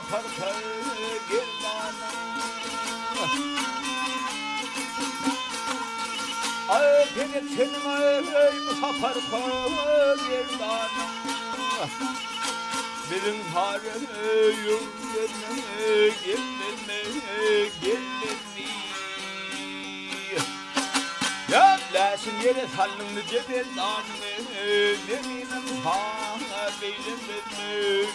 musafir gerdanım. Ay beni senin ay musafir gerdanım. Benim harem yollarına gelme. Ya lasın yere salındı cebeldanı, deminim haleylim beni.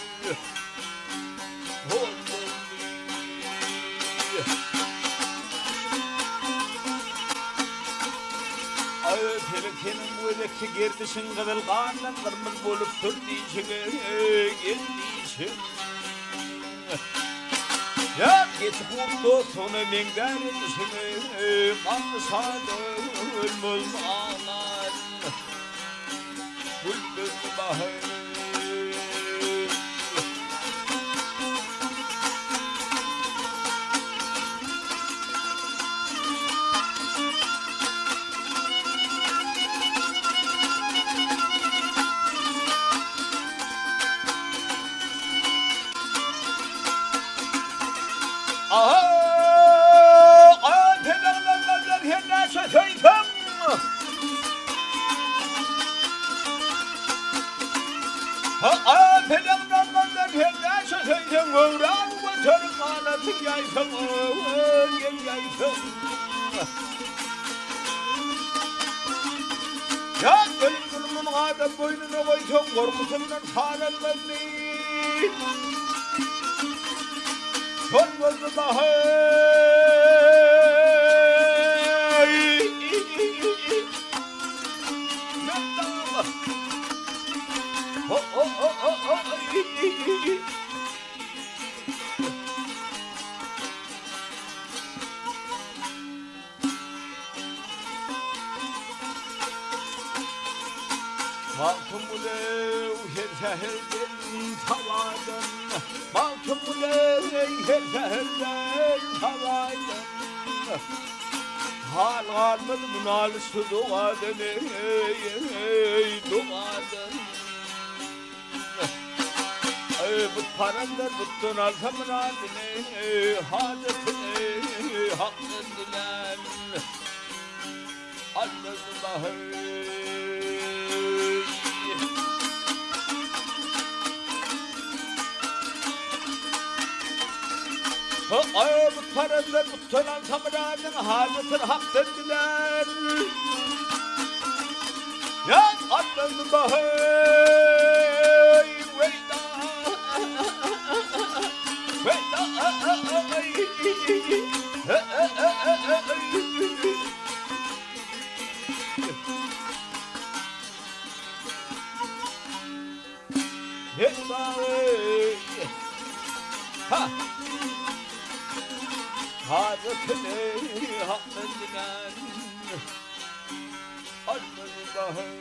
Ay telekenin bu elekki gerdişin kıvılgandan kırmız bolup türdiyişine geldiyişin. Ya geçip oldu sonu mengden edişine kanlı sadı ölmüz ağlar bülbül bahar. Ya gönlümün adam boynuna koysun korkusundan sarılmaz son gözü bahar. Malkumulev her şehirden havadan, Malkumulev her şehirden havadan. Hal kalmadı münalisi duadan, duadan. Bu paranlar bütün alsamın adını, hadetini hakkın dilen. Allah'ım ay bu paranlar bütün alsamın adını, hadetini hakkın dilen. Ya Allah'ım Hazretleri hakkından Allah'ım